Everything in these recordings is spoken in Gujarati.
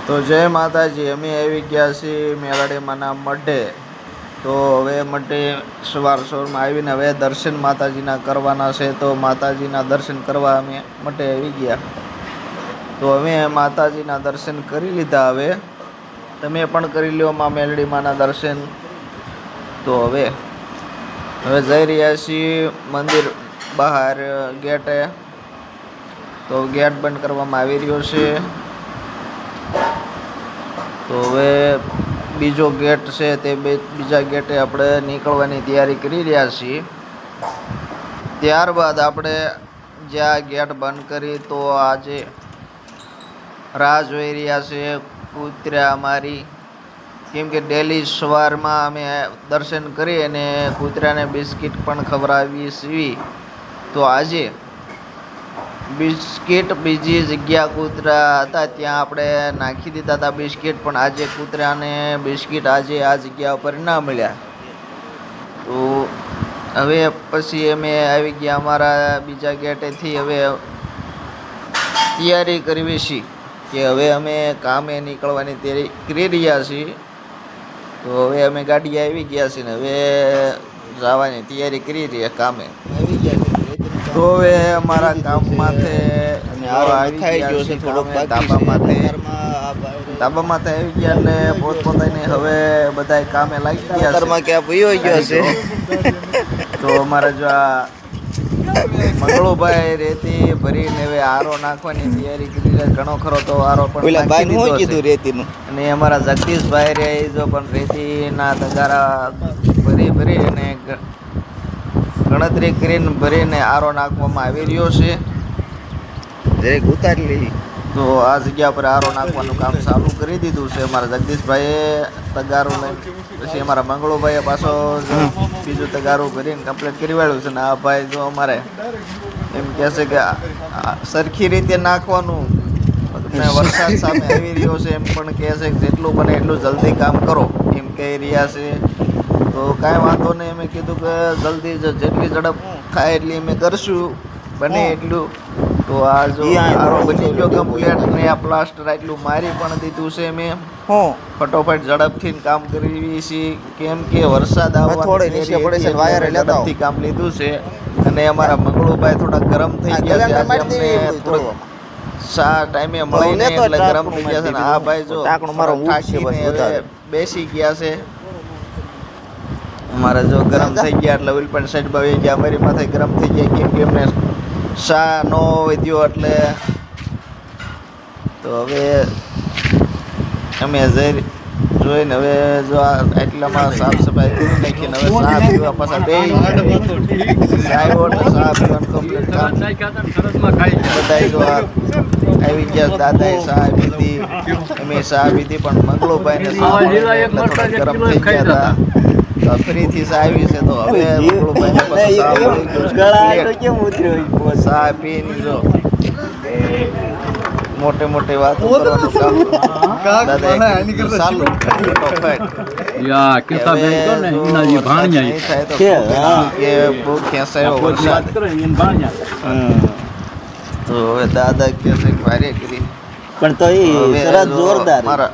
તો જય માતાજી, અમે આવી ગયા છીએ મેલડીમાના મઢે. તો હવે મઢે સવારમાં આવીને હવે દર્શન માતાજીના કરવાના છે. તો માતાજીના દર્શન કરવા અમે મઢે આવી ગયા. તો અમે માતાજીના દર્શન કરી લીધા. હવે તમે પણ કરી લ્યો માં મેલડીમાના દર્શન. તો હવે જઈ રહ્યા છીએ મંદિર બહાર ગેટે. તો ગેટ બંધ કરવામાં આવી રહ્યો છે. તો હવે બીજો ગેટ છે તે બીજા ગેટે આપણે નીકળવાની તૈયારી કરી રહ્યા છીએ. ત્યારબાદ આપણે જ્યાં ગેટ બંધ કરી તો આજે રાહ જોઈ રહ્યા છે કૂતરા અમારી. કેમ કે ડેલી સવારમાં અમે દર્શન કરી અને કૂતરાને બિસ્કિટ પણ ખવડાવીએ છીએ. તો આજે બિસ્કિટ બીજી જગ્યા કૂતરા હતા ત્યાં આપણે નાખી દીધા હતા બિસ્કિટ, પણ આજે કૂતરાને બિસ્કિટ આજે આ જગ્યા ઉપર ના મળ્યા. તો હવે પછી અમે આવી ગયા અમારા બીજા ગેટેથી. હવે તૈયારી કરવી છીએ કે હવે અમે કામે નીકળવાની તૈયારી કરી રહ્યા છીએ. તો હવે અમે ગાડી આવી ગયા છીએ ને હવે જવાની તૈયારી કરી રહ્યા કામે આવી ગયા છીએ. તો હવે અમારા ગામમાંથી આવી ગયા છે ધાબામાંથી આવી ગયા એટલે પોતપોતાને હવે બધા કામે લાગી ગયા છે. તો અમારા જો આ મંગળુભાઈ રેતી ભરીને હવે આરો નાખવાની તૈયારી કરી રહ્યા. ઘણો ખરો તો આરો પણ રેતીનું. અને અમારા જગદીશભાઈ રે જો પણ રેતીના તગારા ભરી અને ગણતરી કરીને ભરીને આરો નાખવામાં આવી રહ્યો છે. દરેક ઉતારી લઈ. તો આ જગ્યા પર આરો નાખવાનું કામ ચાલુ કરી દીધું છે અમારા જગદીશભાઈએ તગારું લઈને. પછી અમારા મંગળુભાઈએ પાછો બીજું તગારું ભરીને કમ્પ્લીટ કરી વાળ્યું છે. ને આ ભાઈ જો અમારે એમ કહે છે કે સરખી રીતે નાખવાનું, વરસાદ સામે આવી રહ્યો છે એમ પણ કહે છે કે જેટલું બને એટલું જલ્દી કામ કરો એમ કહી રહ્યા છે. તો કાંઈ વાંધો નહીં, અમે કીધું કે જલ્દી જેટલી ઝડપ થાય એટલી અમે કરશું બને એટલું. તો આ જો આરો બની ગયો કમ્પ્લીટ ને આ પ્લાસ્ટર આટલું મારી પણ દીધું છે મેં. ફટોફટ ઝડપથી કામ કરવી છીએ કેમ કે વરસાદ ઝડપથી કામ લીધું છે. અને અમારા મંગળુભાઈ થોડા ગરમ થઈ ગયા છે. આજે અમને થોડુંક ટાઈમે મળીને એટલે ગરમ થઈ ગયા છે. ને આ ભાઈ જો બેસી ગયા છે. અમારે જો ગરમ થઈ ગયા એટલે ઓઇલ પણ સાઈડ બાવી ગયા. અમારી માથે ગરમ થઈ ગયા કેમ કે એમને શા નો વધ્યો એટલે. તો હવે અમે જોઈને હવે જો એટલામાં સાફ સફાઈ કરી નાખીને હવે ચા પીવા પાછા બે ચા પીવાનું કમ્પ્લીટ કામ બધા જો આવી ગયા. દાદાએ ચા પીધી, અમે ચા પીધી, પણ મંગળુભાઈને થોડા ગરમ થઈ ગયા હતા. ફરીથી ચા આવી છે. તો હવે ચા પીને જો મોટી વાતો કરવાનું કામ દાદા ચાલુ બહુ ખેંચાયો વરસાદ. તો હવે દાદા કે છે ભારે કરી પણ તો જોરદાર મારા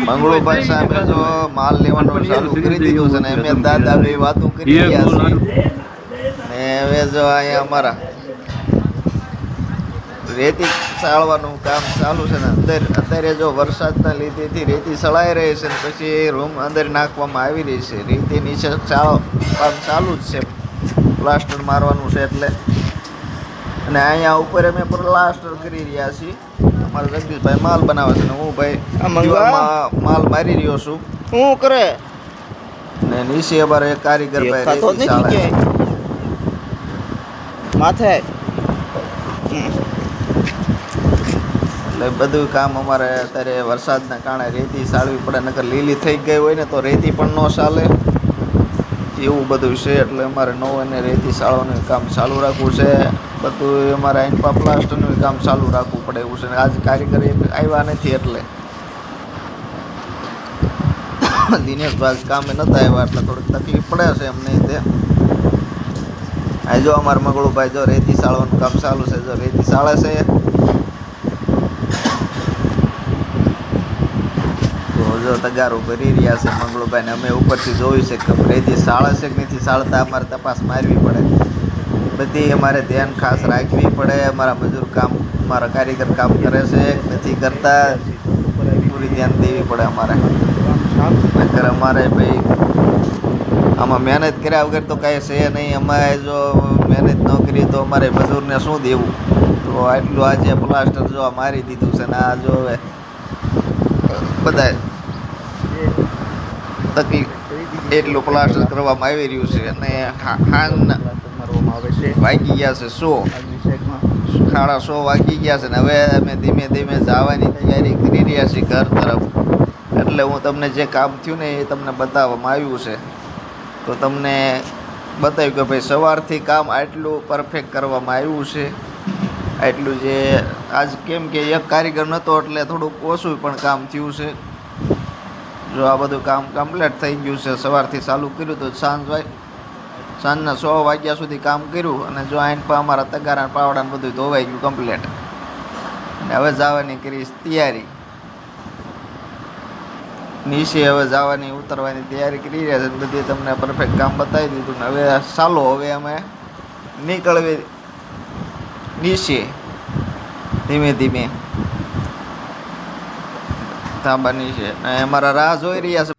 મંગળુભાઈ સાહેબે જો માલ લેવાનું ચાલુ કરી દીધું છે ને અમે દાદા બે વાતો કરી રહ્યા છીએ. ને હવે જો અહીંયા અમારા રેતી સાળવાનું કામ ચાલુ છે ને અત્યારે જો વરસાદના લીધેથી રેતી સળાઈ રહી છે ને પછી રૂમ અંદર નાખવામાં આવી રહી છે. રેતી નીચે કામ ચાલુ જ છે, પ્લાસ્ટર મારવાનું છે એટલે. અને અહીંયા ઉપર અમે પ્લાસ્ટર કરી રહ્યા છીએ. અમારા જગદીશભાઈ માલ બનાવે છે ને હું ભાઈ માલ મારી રહ્યો છું. શું કરે ને નીચે અમારે કારીગર ભાઈ માથે એટલે બધું કામ અમારે અત્યારે વરસાદના કારણે રેતી સાળવી પડે, નકર લીલી થઈ ગઈ હોય ને તો રેતી પણ ન ચાલે એવું બધું છે. એટલે અમારે નવું અને રેતી સાળવાનું કામ ચાલુ રાખવું છે. બધું અમારે આઈનપા પ્લાસ્ટરનું કામ ચાલુ રાખવું પડે એવું છે. આજ કારીગર આવ્યા નથી એટલે દિનેશભાઈ કામે નતા આવ્યા એટલે થોડીક તકલીફ પડે છે એમને. તે આ જો અમારા મંગળુભાઈ જો રેતી સાળવાનું કામ ચાલુ છે. જો રેતી સાળે છે જો તગારો ભરી રહ્યા છે મંગળુભાઈ ને અમે ઉપરથી જોયું છે કે રેતી સાળે છે કે નથી સાળતા અમારે તપાસ મારવી પડે બધી અમારે ધ્યાન ખાસ રાખવી પડે અમારા મજૂર કામ અમારા કારીગર કામ કરે છે નથી કરતા પૂરી ધ્યાન દેવી પડે અમારે નકર અમારે ભાઈ આમાં મહેનત કર્યા વગર તો કાંઈ છે નહીં અમારે જો મહેનત ન કરી તો અમારે મજૂરને શું દેવું તો આટલું આજે પ્લાસ્ટર જો મારી દીધું છે ને આ જો બધા તકલીફ એટલું પ્લાસ્ટર કરવામાં આવી રહ્યું છે અને હાંજના વાગી ગયા છે 100 વાગી ગયા છે ને હવે અમે ધીમે ધીમે જવાની તૈયારી કરી રહ્યા છીએ ઘર તરફ એટલે હું તમને જે કામ થયું ને એ તમને બતાવવામાં આવ્યું છે તો તમને બતાવ્યું કે ભાઈ સવારથી કામ આટલું પરફેક્ટ કરવામાં આવ્યું છે આટલું જે આજ કેમ કે એક કારીગર નહોતો એટલે થોડુંક ઓછું પણ કામ થયું છે જો આ બધું કામ કમ્પ્લીટ થઈ ગયું છે સવારથી ચાલુ કર્યું તો સાંજના 100 વાગ્યા સુધી કામ કર્યું અને જો આઈન પર અમારા તગારા પાવડા બધું ધોવાઈ ગયું કમ્પ્લીટ અને હવે જવાની કરી તૈયારી નીચે હવે જવાની ઉતરવાની તૈયારી કરી રહ્યા છે બધી તમને પરફેક્ટ કામ બતાવી દીધું ને હવે ચાલો હવે અમે નીકળવી નીચે ધીમે ધીમે ધાબા નીચે અને અમારા રાહ જોઈ રહ્યા છે